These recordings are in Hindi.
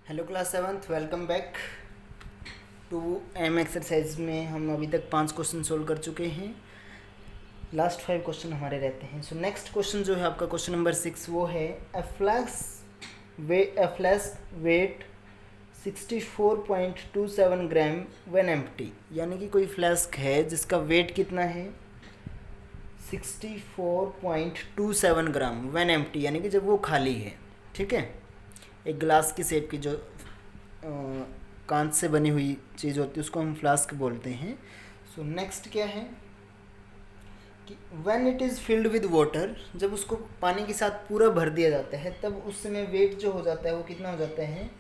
Hello class seventh, welcome back to M exercise में हम अभी तक 5 क्वेश्चन सोल्व कर चुके हैं। लास्ट 5 क्वेश्चन हमारे रहते हैं। सो नेक्स्ट क्वेश्चन जो है आपका क्वेश्चन नंबर 6, वो है uh flask weight 64.27 gram when empty. यानी कि कोई फ्लास्क है जिसका वेट कितना है 64.27 ग्राम व्हेन एम्प्टी, यानी कि जब वो खाली है। ठीक है, एक ग्लास की शेप की जो कांच से बनी हुई चीज़ होती है उसको हम फ्लास्क बोलते हैं। सो नेक्स्ट क्या है कि when it is filled with water, जब उसको पानी के साथ पूरा भर दिया जाता है तब उस समय वेट जो हो जाता है वो कितना हो जाता है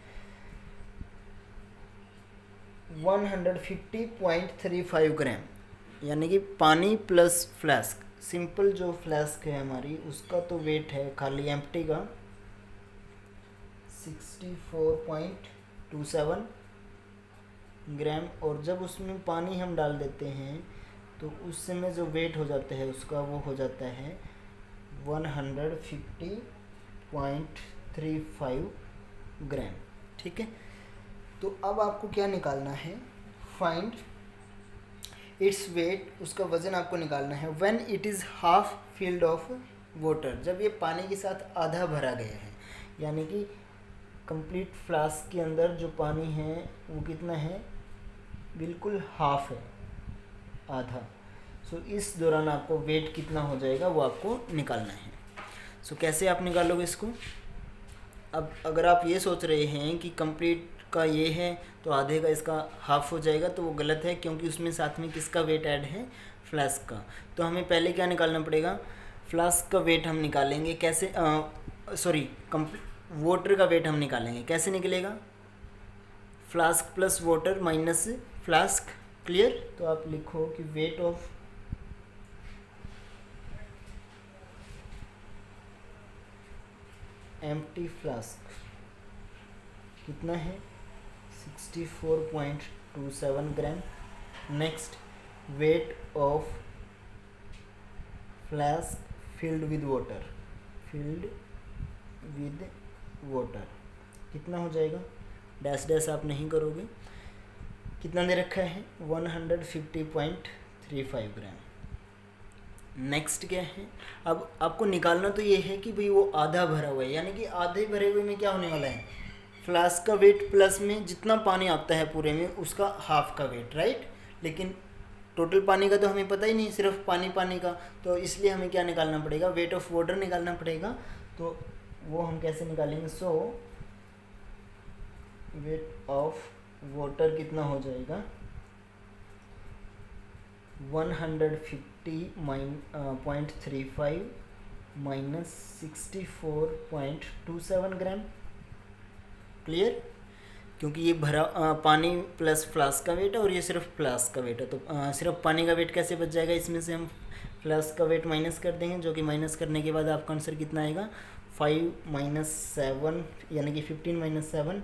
150.35 ग्राम। यानी कि पानी प्लस फ्लास्क, सिंपल जो फ्लास्क है हमारी उसका तो वेट है खाली एम्प्टी का 64.27 ग्राम, और जब उसमें पानी हम डाल देते हैं तो उस समय जो वेट हो जाता है उसका वो हो जाता है 150.35 ग्राम। ठीक है, तो अब आपको क्या निकालना है, फाइंड इट्स वेट, उसका वज़न आपको निकालना है when it is half filled of water, जब ये पानी के साथ आधा भरा गया है। यानी कि कंप्लीट फ्लास्क के अंदर जो पानी है वो कितना है, बिल्कुल हाफ है, आधा। सो इस दौरान आपको वेट कितना हो जाएगा वो आपको निकालना है। सो कैसे आप निकालोगे इसको। अब अगर आप ये सोच रहे हैं कि कंप्लीट का ये है तो आधे का इसका हाफ हो जाएगा, तो वो गलत है, क्योंकि उसमें साथ में किसका वेट ऐड है, फ्लास्क का। तो हमें पहले क्या निकालना पड़ेगा, फ्लास्क का वेट हम निकालेंगे। कैसे, वाटर का वेट हम निकालेंगे। कैसे निकलेगा, flask plus water minus flask. Clear. तो आप लिखो कि वेट ऑफ एम्प्टी फ्लास्क कितना है 64.27 gram. Next, weight of flask filled with water कितना हो जाएगा, डैश डैश आप नहीं करोगे। कितना दे रखा है 150.35 ग्राम। नेक्स्ट क्या है, अब आपको निकालना तो ये है कि भाई वो आधा भरा हुआ है, यानी कि आधे भरे हुए में क्या होने वाला है, फ्लास्क का वेट प्लस में जितना पानी आता है पूरे में उसका हाफ का वेट, राइट। लेकिन टोटल पानी का तो हमें पता ही नहीं, सिर्फ पानी का, तो इसलिए हमें क्या निकालना पड़ेगा, वेट ऑफ वाटर निकालना पड़ेगा। तो वो हम कैसे निकालेंगे, सो वेट ऑफ वाटर कितना हो जाएगा 150.35 माइनस 64.27 ग्राम। क्लियर, क्योंकि ये भरा पानी प्लस फ्लास्क का वेट है और ये सिर्फ फ्लास्क का वेट है, तो सिर्फ पानी का वेट कैसे बच जाएगा, इसमें से हम फ्लास्क का वेट माइनस कर देंगे, जो कि माइनस करने के बाद आपका आंसर कितना आएगा 5 माइनस 7, यानी कि 15 माइनस 7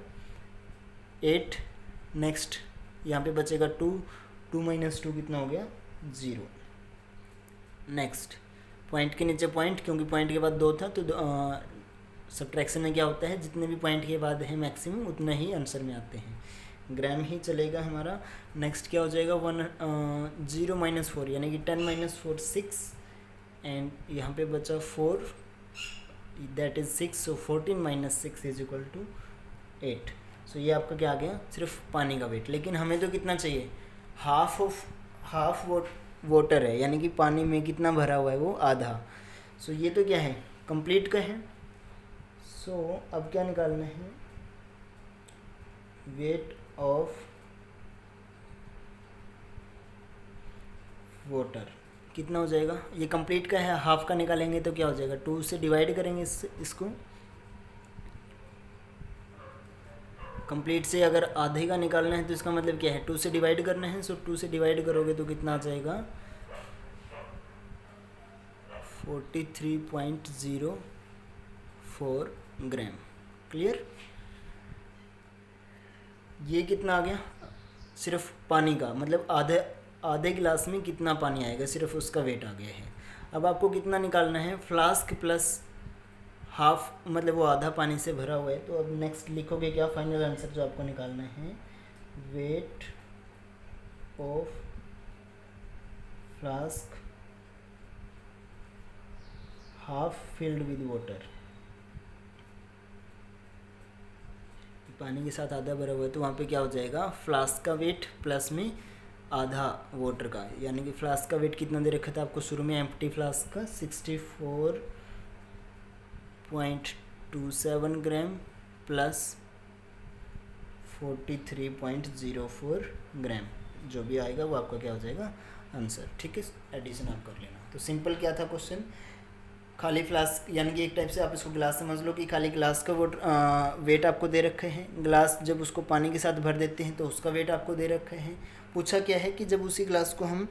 8। नेक्स्ट यहाँ पे बचेगा 2 माइनस 2 कितना हो गया 0। नेक्स्ट, पॉइंट के नीचे पॉइंट, क्योंकि पॉइंट के बाद 2 था, तो सब्ट्रैक्शन में क्या होता है, जितने भी पॉइंट के बाद है मैक्सिमम उतना ही आंसर में आते हैं, ग्राम ही चलेगा हमारा। नेक्स्ट क्या हो जाएगा 0 माइनस 4, यानी कि 10 माइनस 4 6, एंड यहाँ पे बचा 4, that is 6। So 14 minus 6 is equal to 8। So ये आपका क्या आ गया, सिर्फ पानी का वेट। लेकिन हमें तो कितना चाहिए, हाफ वाटर है, यानी कि पानी में कितना भरा हुआ है वो आधा। सो ये तो क्या है, कंप्लीट का है। सो अब क्या निकालना है, वेट ऑफ वाटर कितना हो जाएगा, ये कंप्लीट का है, हाफ का निकालेंगे तो क्या हो जाएगा, 2 से डिवाइड करेंगे इसको। कंप्लीट से अगर आधे का निकालना है तो इसका मतलब क्या है, 2 से डिवाइड करना है। सो 2 से डिवाइड करोगे तो कितना आ जाएगा 43.04 ग्राम। क्लियर, ये कितना आ गया, सिर्फ पानी का, मतलब आधे गिलास में कितना पानी आएगा, सिर्फ उसका वेट आ गया है। अब आपको कितना निकालना है, फ्लास्क प्लस हाफ मतलब वो आधा पानी से भरा हुआ है। तो अब नेक्स्ट लिखोगे क्या फाइनल आंसर जो आपको निकालना है, wait of flask half filled with water. पानी के साथ आधा भरा हुआ है तो वहाँ पे क्या हो जाएगा, फ्लास्क का वेट प्लस में आधा वाटर का, यानी कि फ्लास्क का वेट कितना दे रखा था आपको शुरू में एम्प्टी फ्लास्क का 64.27 ग्राम प्लस 43.04 ग्राम, जो भी आएगा वो आपका क्या हो जाएगा आंसर। ठीक है, एडिशन आप कर लेना। तो सिंपल क्या था क्वेश्चन, खाली फ्लास्क यानी कि एक टाइप से आप इसको ग्लास समझ लो कि खाली ग्लास का वेट आपको दे रखे हैं। ग्लास जब उसको पानी के साथ भर देते हैं तो उसका वेट आपको दे रखे हैं। पूछा क्या है कि जब उसी ग्लास को हम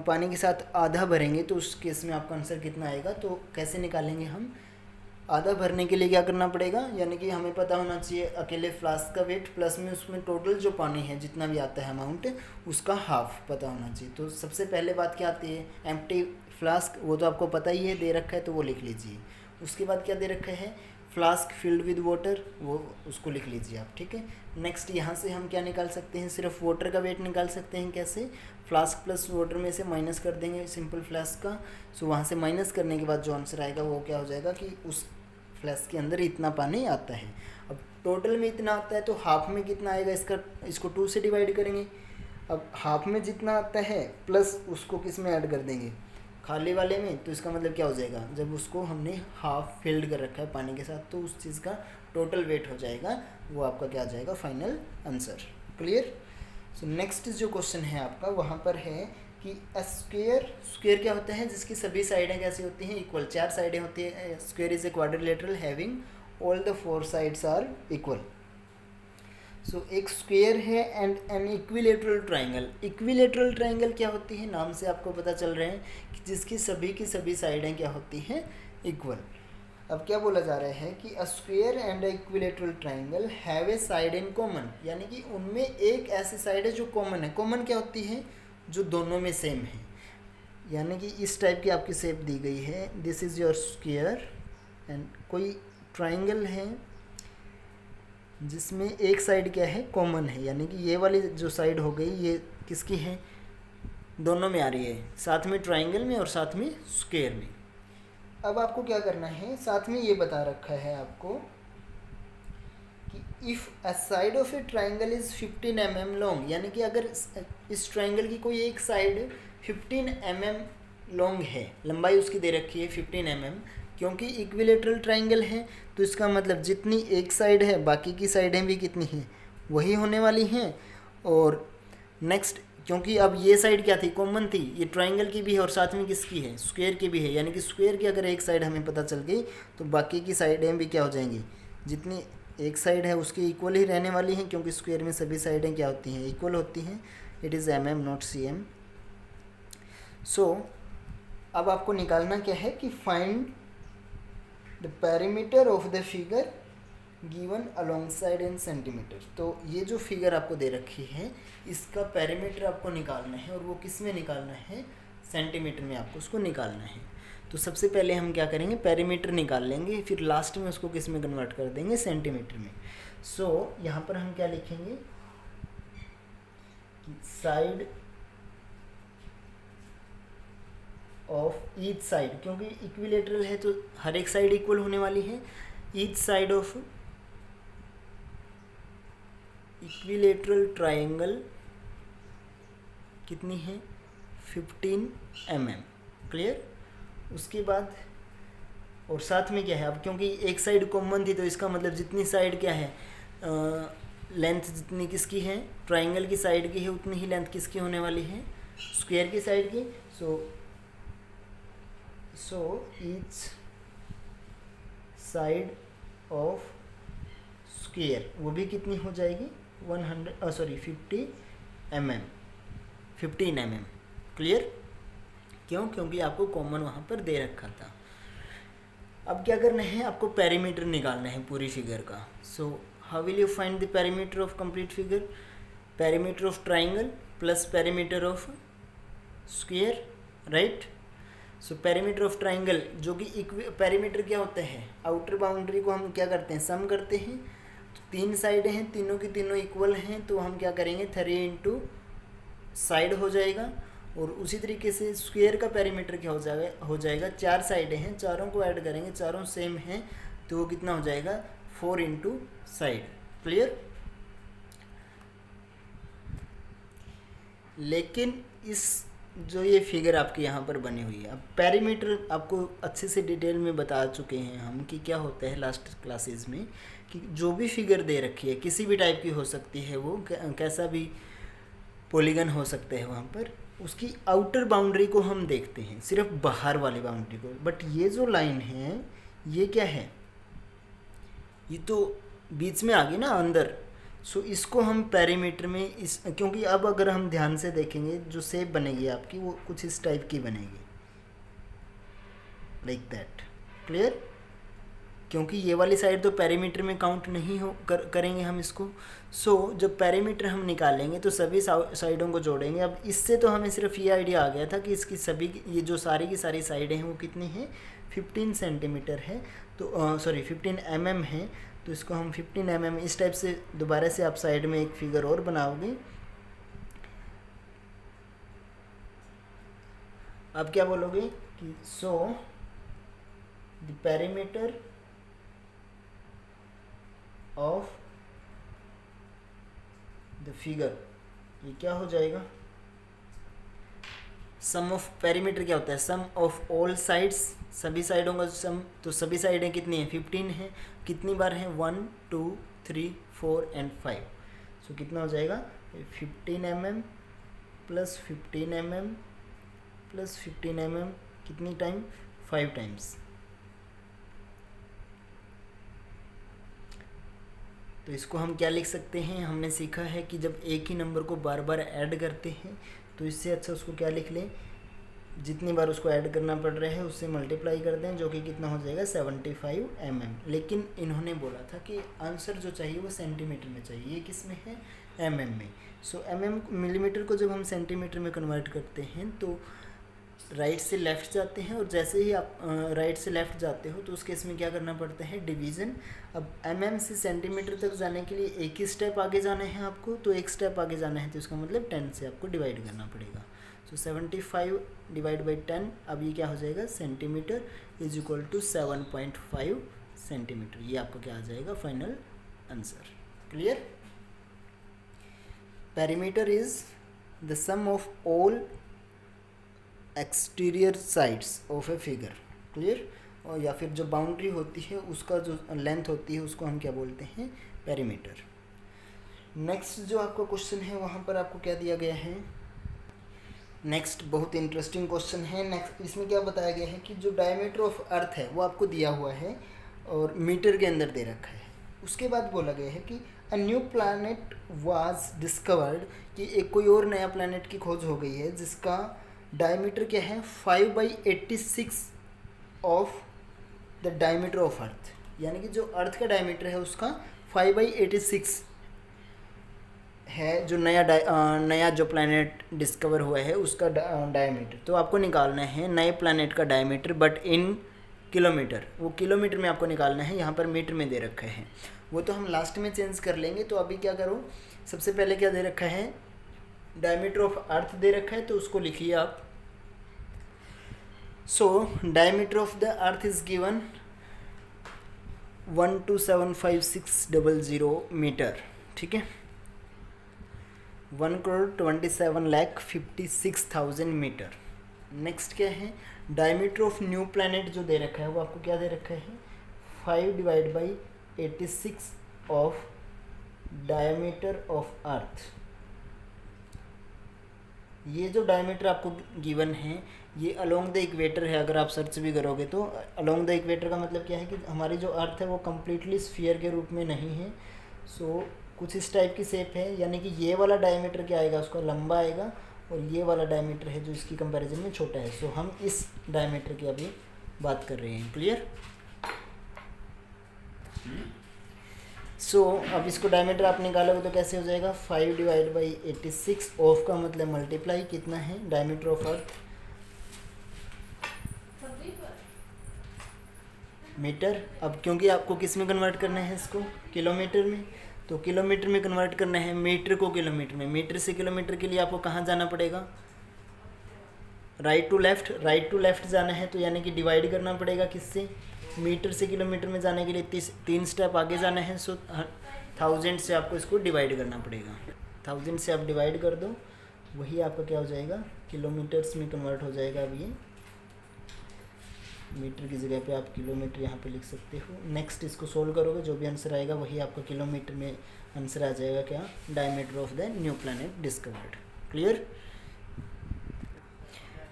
पानी के साथ आधा भरेंगे तो उस केस में आपका आंसर कितना आएगा। तो कैसे निकालेंगे हम, आधा भरने के लिए क्या करना पड़ेगा, यानी कि हमें पता होना चाहिए अकेले फ्लास्क का वेट प्लस में उसमें टोटल जो पानी है जितना भी आता है अमाउंट उसका हाफ पता होना चाहिए। तो सबसे पहले बात क्या आती है, एम्प्टी फ्लास्क, वो तो आपको पता ही है दे रखा है तो वो लिख लीजिए। उसके बाद क्या दे रखा है, फ्लास्क फिल्ड विद वाटर, वो उसको लिख लीजिए आप। ठीक है, नेक्स्ट यहाँ से हम क्या निकाल सकते हैं, सिर्फ वाटर का वेट निकाल सकते हैं। कैसे, फ्लास्क प्लस वाटर में से माइनस कर देंगे सिंपल फ्लास्क का। सो वहाँ से माइनस करने के बाद जो आंसर आएगा वो क्या हो जाएगा कि उस फ्लास्क के अंदर इतना पानी आता है। अब टोटल में इतना आता है तो हाफ में कितना आएगा, इसको 2 से डिवाइड करेंगे। अब हाफ में जितना आता है प्लस उसको किस में ऐड कर देंगे, खाली वाले में। तो इसका मतलब क्या हो जाएगा, जब उसको हमने हाफ फिल्ड कर रखा है पानी के साथ तो उस चीज़ का टोटल वेट हो जाएगा, वो आपका क्या आ जाएगा फाइनल आंसर। क्लियर। सो नेक्स्ट जो क्वेश्चन है आपका वहाँ पर है कि स्क्वायर क्या होता है, जिसकी सभी साइडें कैसी होती हैं, इक्वल, 4 साइडें होती है। Square is a quadrilateral having all the 4 sides are equal. So एक स्क्वायर है and an equilateral triangle. Equilateral triangle क्या होती है, नाम से आपको पता चल रहे हैं कि जिसकी सभी की सभी साइडें क्या होती हैं, इक्वल। अब क्या बोला जा रहा है कि a square and a equilateral triangle have a side in common, यानी कि उनमें एक ऐसी साइड है जो कॉमन है। कॉमन क्या होती है, जो दोनों में सेम है। यानी कि इस टाइप की आपकी शेप दी गई है, this is your square and कोई ट्राइंगल है जिसमें एक साइड क्या है, कॉमन है, यानी कि ये वाली जो साइड हो गई ये किसकी है, दोनों में आ रही है, साथ में ट्राइंगल में और साथ में स्क्वायर में। अब आपको क्या करना है, साथ में ये बता रखा है आपको कि if a side of A triangle is 15 mm long, यानी कि अगर इस ट्राइंगल की कोई एक साइड 15 mm लॉन्ग है, लंबाई उसकी दे रखी है 15 mm, क्योंकि इक्विलेटरल ट्राइंगल है तो इसका मतलब जितनी एक साइड है बाकी की साइडें भी कितनी हैं, वही होने वाली हैं। और नेक्स्ट, क्योंकि अब ये साइड क्या थी, कॉमन थी, ये ट्राइंगल की भी है और साथ में किसकी है, स्क्वायर की भी है, यानी कि स्क्वायर की अगर एक साइड हमें पता चल गई तो बाकी की साइडें भी क्या हो जाएंगी, जितनी एक साइड है उसकी इक्वल ही रहने वाली हैं, क्योंकि स्क्वायर में सभी साइडें क्या होती हैं, इक्वल होती हैं। It is mm not cm। सो अब आपको निकालना क्या है कि find the perimeter of the figure given along side in centimetre. तो ये जो फिगर आपको दे रखी है इसका पेरीमीटर आपको निकालना है, और वो किस में निकालना है, सेंटीमीटर में आपको उसको निकालना है। तो सबसे पहले हम क्या करेंगे, पेरीमीटर निकाल लेंगे, फिर लास्ट में उसको किस में कन्वर्ट कर देंगे, सेंटीमीटर में। सो यहाँ पर हम क्या लिखेंगे कि साइड ऑफ ईच साइड, क्योंकि इक्विलेटरल है तो हर एक साइड इक्वल होने वाली है। Each side of equilateral triangle कितनी है, 15 mm। क्लियर। उसके बाद और साथ में क्या है, अब क्योंकि एक साइड कॉमन थी तो इसका मतलब जितनी साइड क्या है, लेंथ जितनी किसकी है, ट्राइंगल की साइड की है, उतनी ही लेंथ किसकी होने वाली है, स्क्वायर की साइड की। So each side of square वो भी कितनी हो जाएगी, 15 mm। क्लियर। क्यों, क्योंकि आपको कॉमन वहाँ पर दे रखा था। अब क्या करना है, आपको पेरीमीटर निकालना है पूरी फिगर का। So how will you find the perimeter of complete figure, perimeter of triangle plus perimeter of square, right. So perimeter of triangle जो कि पेरीमीटर क्या होता है, आउटर बाउंड्री को हम क्या करते हैं, सम करते हैं। तो 3 साइड हैं, तीनों की तीनों इक्वल हैं, तो हम क्या करेंगे 3 इंटू साइड हो जाएगा। और उसी तरीके से स्क्वायर का पेरीमीटर क्या हो जाएगा 4 साइडें हैं, चारों को ऐड करेंगे, चारों सेम हैं, तो वो कितना हो जाएगा 4 इंटू साइड। क्लियर। लेकिन इस जो ये फिगर आपकी यहाँ पर बनी हुई है, अब पेरीमीटर आपको अच्छे से डिटेल में बता चुके हैं हम कि क्या होता है लास्ट क्लासेस में, कि जो भी फिगर दे रखी है किसी भी टाइप की हो सकती है, वो कैसा भी पॉलीगन हो सकता है वहाँ पर, उसकी आउटर बाउंड्री को हम देखते हैं, सिर्फ बाहर वाली बाउंड्री को। बट ये जो लाइन है ये क्या है, ये तो बीच में आ गई ना अंदर। सो इसको हम पेरीमीटर में क्योंकि अब अगर हम ध्यान से देखेंगे जो शेप बनेगी आपकी वो कुछ इस टाइप की बनेगी, लाइक दैट। क्लियर। क्योंकि ये वाली साइड तो पेरीमीटर में काउंट नहीं करेंगे हम इसको। सो जब पेरीमीटर हम निकालेंगे तो सभी साइडों को जोड़ेंगे। अब इससे तो हमें सिर्फ ये आइडिया आ गया था कि इसकी सभी ये जो सारी की सारी साइडें हैं वो कितनी हैं 15 सेंटीमीटर है, तो सॉरी 15 mm है। तो इसको हम 15 mm इस टाइप से दोबारा से आप साइड में एक फिगर और बनाओगे। अब क्या बोलोगे कि so the perimeter of the figure, ये क्या हो जाएगा, सम ऑफ पेरीमीटर क्या होता है, सम ऑफ ऑल साइड्स, सभी साइडों का सम। तो सभी साइडें कितनी हैं 15 हैं, कितनी बार हैं 1 2 3 4 एंड 5। सो कितना हो जाएगा 15 mm plus 15 mm plus 15 mm, कितनी टाइम 5 टाइम्स। तो इसको हम क्या लिख सकते हैं, हमने सीखा है कि जब एक ही नंबर को बार बार ऐड करते हैं तो इससे अच्छा उसको क्या लिख लें, जितनी बार उसको ऐड करना पड़ रहा है उससे मल्टीप्लाई कर दें, जो कि कितना हो जाएगा 75 mm। लेकिन इन्होंने बोला था कि आंसर जो चाहिए वो सेंटीमीटर में चाहिए, ये किस में है mm में। सो mm मिलीमीटर को जब हम सेंटीमीटर में कन्वर्ट करते हैं तो राइट से लेफ़्ट जाते हैं, और जैसे ही आप राइट से लेफ़्ट जाते हो तो उस केस में क्या करना पड़ता है डिवीज़न। अब mm से सेंटीमीटर तक जाने के लिए एक ही स्टेप आगे जाना है आपको, तो एक स्टेप आगे जाना है तो इसका मतलब 10 से आपको डिवाइड करना पड़ेगा। सो 75 डिवाइड बाई 10, अब ये क्या हो जाएगा centimetre is equal to 7.5 centimetre. ये आपको क्या आ जाएगा final answer. Clear. Perimeter is the sum of all exterior sides of a figure. Clear. और या फिर जो बाउंड्री होती है उसका जो लेंथ होती है उसको हम क्या बोलते हैं पेरीमीटर। नेक्स्ट जो आपका क्वेश्चन है वहाँ पर आपको क्या दिया गया है, नेक्स्ट बहुत इंटरेस्टिंग क्वेश्चन है। नेक्स्ट इसमें क्या बताया गया है कि जो डायमीटर ऑफ अर्थ है वो आपको दिया हुआ है और मीटर के अंदर दे रखा है। उसके बाद बोला गया है कि a new planet was discovered, कि एक कोई और नया प्लैनेट की खोज हो गई है जिसका डायमीटर क्या है 5/86 of the diameter of earth, यानी कि जो अर्थ का डायमीटर है उसका 5/86 है। जो नया जो प्लैनेट डिस्कवर हुआ है उसका डायमीटर, तो आपको निकालना है नए प्लैनेट का डायमीटर बट इन किलोमीटर, वो किलोमीटर में आपको निकालना है, यहाँ पर मीटर में दे रखा है। वो तो हम लास्ट में चेंज कर लेंगे। तो अभी क्या करो, सबसे पहले क्या दे रखा है डायमीटर ऑफ अर्थ दे रखा है, तो उसको लिखिए आप। So diameter of the earth is given 1275600 metre, ठीक है 1,27,56,000 मीटर। नेक्स्ट क्या है डायमीटर ऑफ न्यू प्लैनेट जो दे रखा है वो आपको क्या दे रखा है 5/86 ऑफ डायमीटर ऑफ अर्थ। ये जो डायमीटर आपको गिवन है ये अलोंग द इक्वेटर है। अगर आप सर्च भी करोगे तो अलोंग द इक्वेटर का मतलब क्या है कि हमारी जो अर्थ है वो कम्प्लीटली स्फीयर के रूप में नहीं है। सो कुछ इस टाइप की शेप है, यानी कि ये वाला डायमीटर क्या आएगा उसका लंबा आएगा, और ये वाला डायमीटर है जो इसकी कंपैरिजन में छोटा है। सो हम इस डायमीटर की अभी बात कर रहे हैं। क्लियर। सो अब इसको डायमीटर आप निकालोगे तो कैसे हो जाएगा 5/86 ऑफ का मतलब मल्टीप्लाई कितना है डायमीटर ऑफ अर्थ मीटर। अब क्योंकि आपको किस में कन्वर्ट करना है इसको, किलोमीटर में, तो किलोमीटर में कन्वर्ट करना है मीटर को किलोमीटर में। मीटर से किलोमीटर के लिए आपको कहाँ जाना पड़ेगा, राइट टू लेफ्ट जाना है, तो यानी कि डिवाइड करना पड़ेगा किससे, मीटर से किलोमीटर में जाने के लिए 3 स्टेप आगे जाना है। सो 1000 से आपको इसको डिवाइड करना पड़ेगा। 1000 से आप डिवाइड कर दो, वही आपका क्या हो जाएगा, किलोमीटर्स में कन्वर्ट हो जाएगा। अब ये मीटर की जगह पे आप किलोमीटर यहाँ पे लिख सकते हो। नेक्स्ट इसको सोल्व करोगे, जो भी आंसर आएगा वही आपका किलोमीटर में आंसर आ जाएगा, क्या, diameter of the new planet discovered. Clear.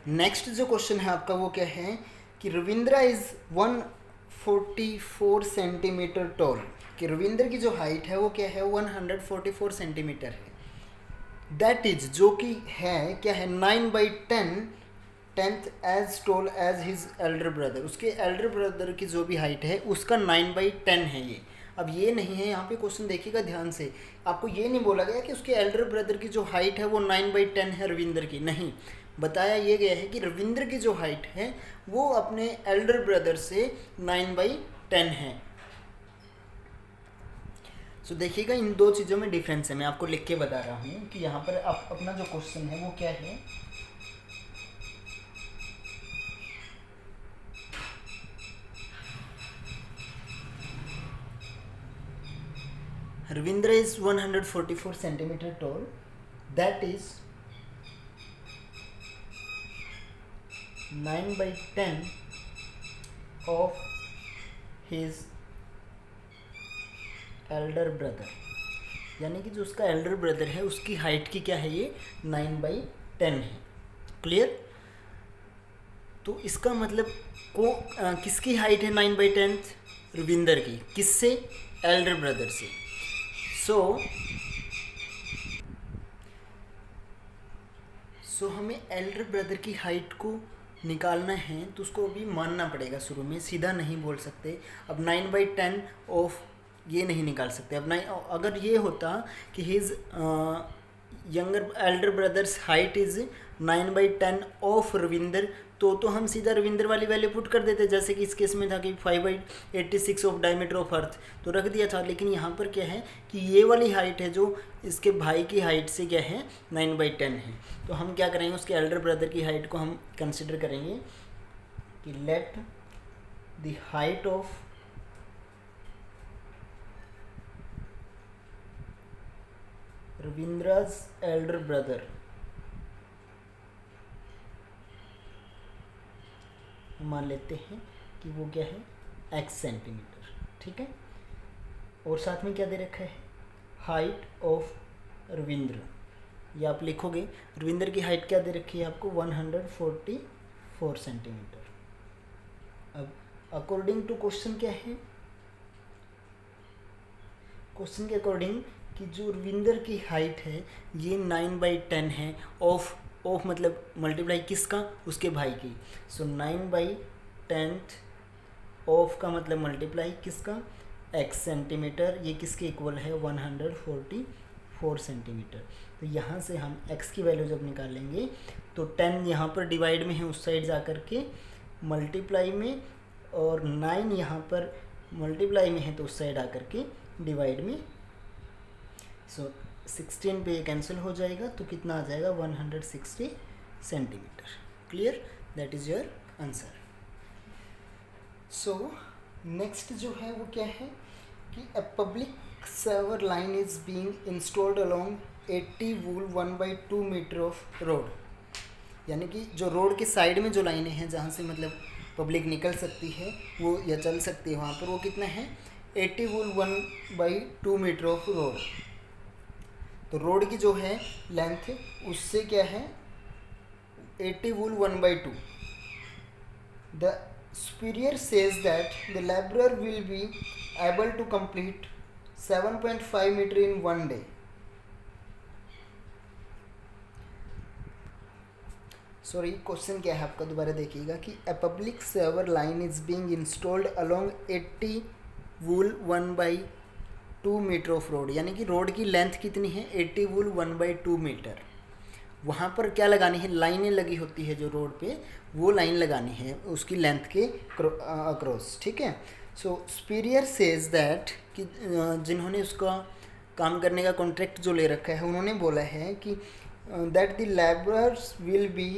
Next जो क्वेश्चन है आपका वो क्या है कि रविंद्रा इज 144 सेंटीमीटर टॉल, कि रविंद्र की जो हाइट है वो क्या है, 144 सेंटीमीटर है। दैट इज, जो कि है क्या है, 9/10 as tall as his elder brother. उसके एल्डर ब्रदर की जो भी हाइट है उसका 9/10 है ये। अब ये नहीं है, यहाँ पे क्वेश्चन देखिएगा ध्यान से, आपको ये नहीं बोला गया कि उसके एल्डर ब्रदर की जो हाइट है वो 9/10 है रविंद्र की, नहीं, बताया ये गया है कि रविंद्र की जो हाइट है वो अपने एल्डर ब्रदर से 9/10 है। सो देखिएगा इन दो चीज़ों में डिफरेंस है, मैं आपको लिख के बता रहा हूँ कि यहाँ पर अपना जो क्वेश्चन है वो क्या है, Ravindra is 144 centimeter tall, that is 9/10 of his elder brother, यानी कि जो उसका एल्डर ब्रदर है उसकी हाइट की क्या है, ये 9/10 है। क्लियर। तो इसका मतलब किसकी हाइट है 9/10, रविंदर की, किससे, एल्डर ब्रदर से। सो हमें एल्डर ब्रदर की हाइट को निकालना है, तो उसको अभी मानना पड़ेगा, शुरू में सीधा नहीं बोल सकते। अब 9/10 ऑफ ये नहीं निकाल सकते। अब अगर ये होता कि his younger Elder brothers height is 9/10 of Ravinder, तो हम सीधा रविंदर वाली वैल्यू पुट कर देते, जैसे कि इस केस में था कि 5/86 ऑफ डायमीटर ऑफ अर्थ, तो रख दिया था। लेकिन यहाँ पर क्या है कि ये वाली हाइट है जो इसके भाई की हाइट से क्या है, 9/10 है। तो हम क्या करेंगे, उसके एल्डर ब्रदर की हाइट को हम कंसिडर करेंगे कि let the height of Ravindra's elder brother मान लेते हैं कि वो क्या है, x सेंटीमीटर, ठीक है। और साथ में क्या दे रखा है, हाइट ऑफ रविंद्र, ये आप लिखोगे। रविंद्र की हाइट क्या दे रखी है आपको, 144 सेंटीमीटर। अब अकॉर्डिंग टू क्वेश्चन क्या है, क्वेश्चन के अकॉर्डिंग कि जो रविंदर की हाइट है ये 9/10 है, ऑफ मतलब मल्टीप्लाई किसका, उसके भाई की। सो 9/10 ऑफ का मतलब मल्टीप्लाई किसका, x सेंटीमीटर, ये किसके इक्वल है, 144 सेंटीमीटर। तो यहाँ से हम x की वैल्यू जब निकालेंगे तो 10 यहाँ पर डिवाइड में है उस साइड जा कर के मल्टीप्लाई में, और 9 यहाँ पर मल्टीप्लाई में है तो उस साइड आकर के डिवाइड में। सो 16 पे ये कैंसिल हो जाएगा, तो कितना आ जाएगा, 160 centimetre. Clear, that is your answer. So next जो है वो क्या है कि a public server line is being installed along 80 wool 1/2 metre of road, यानी कि जो रोड के साइड में जो लाइनें हैं जहाँ से मतलब पब्लिक निकल सकती है वो या चल सकती है, वहाँ पर वो कितना है, 80 वूल 1/2 मीटर ऑफ रोड। तो रोड की जो है लेंथ उससे क्या है, 80 wool 1/2। The superior says that the laborer will be able to complete 7.5 meter in one day. Sorry, question क्या है आपका, दोबारा देखिएगा कि a public server line is being installed along 80 wool 1/2 metre of road, यानी कि रोड की लेंथ कितनी है, 80 वूल 1/2 मीटर। वहाँ पर क्या लगानी है, लाइनें लगी होती है जो रोड पे, वो लाइन लगानी है उसकी लेंथ के अक्रॉस, ठीक है। सो सुपीरियर सेज दैट कि जिन्होंने उसका काम करने का कॉन्ट्रैक्ट जो ले रखा है उन्होंने बोला है कि that the labourers will be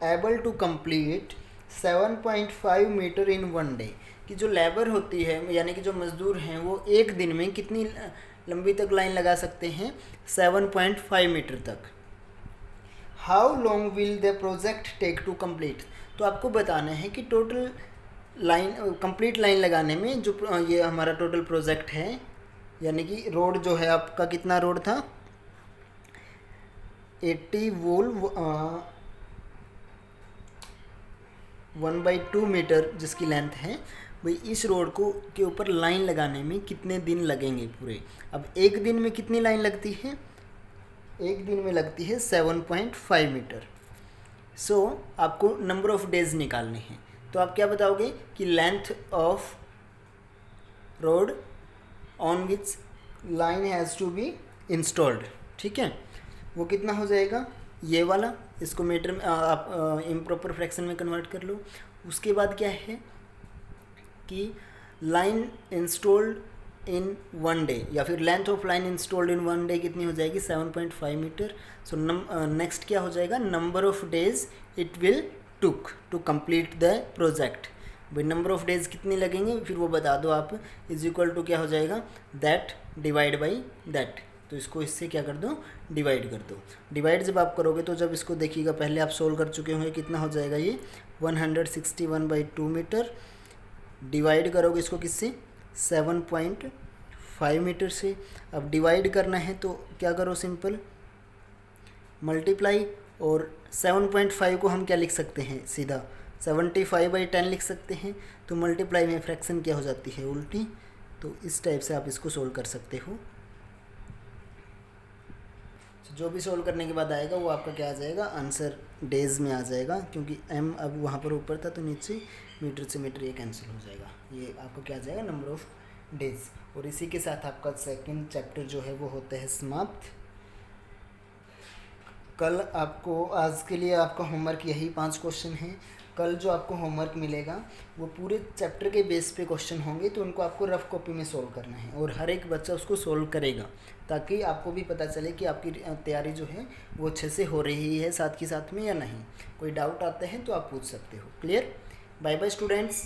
able to complete 7.5 metre in one day, कि जो लेबर होती है यानी कि जो मज़दूर हैं वो एक दिन में कितनी लंबी तक लाइन लगा सकते हैं, 7.5 मीटर तक। How long will the project take to complete, तो आपको बताना है कि टोटल लाइन कंप्लीट लाइन लगाने में जो ये हमारा टोटल प्रोजेक्ट है, यानी कि रोड जो है आपका कितना रोड था 80 वोल 1/2 मीटर जिसकी लेंथ है, भाई इस रोड को के ऊपर लाइन लगाने में कितने दिन लगेंगे पूरे। अब एक दिन में कितनी लाइन लगती है, एक दिन में लगती है 7.5 मीटर। सो आपको नंबर ऑफ डेज निकालने हैं, तो आप क्या बताओगे कि length of road on which line has to be installed, ठीक है, वो कितना हो जाएगा ये वाला, इसको मीटर में आप इम्प्रॉपर फ्रैक्शन में कन्वर्ट कर लो। उसके बाद क्या है कि line installed in one day, या फिर length of line installed in one day कितनी हो जाएगी 7.5 मीटर। सो नेक्स्ट क्या हो जाएगा, number of days it will took to complete the project. भाई नंबर ऑफ डेज कितने लगेंगे फिर वो बता दो आप, इज इक्वल टू क्या हो जाएगा दैट डिवाइड बाई दैट। तो इसको इससे क्या कर दो, डिवाइड कर दो। डिवाइड जब आप करोगे तो जब इसको देखिएगा, पहले आप सोल्व कर चुके होंगे, कितना हो जाएगा ये 161/2 मीटर। डिवाइड करोगे इसको किससे 7.5 मीटर से। अब डिवाइड करना है तो क्या करो, सिंपल मल्टीप्लाई, और 7.5 को हम क्या लिख सकते हैं, सीधा 75/10 लिख सकते हैं। तो मल्टीप्लाई में फ्रैक्शन क्या हो जाती है, उल्टी। तो इस टाइप से आप इसको सोल्व कर सकते हो। जो भी सोल्व करने के बाद आएगा वो आपका क्या आ जाएगा, आंसर डेज में आ जाएगा, क्योंकि m अब वहाँ पर ऊपर था तो नीचे मीटर से मीटर ये कैंसिल हो जाएगा। ये आपको क्या आ जाएगा, नंबर ऑफ डेज। और इसी के साथ आपका सेकंड चैप्टर जो है वो होता है समाप्त। कल आपको, आज के लिए आपका होमवर्क यही 5 क्वेश्चन हैं। कल जो आपको होमवर्क मिलेगा वो पूरे चैप्टर के बेस पे क्वेश्चन होंगे, तो उनको आपको रफ कॉपी में सोल्व करना है और हर एक बच्चा उसको सोल्व करेगा, ताकि आपको भी पता चले कि आपकी तैयारी जो है वो अच्छे से हो रही है साथ के साथ में या नहीं। कोई डाउट आता है तो आप पूछ सकते हो। क्लियर। Bye bye students.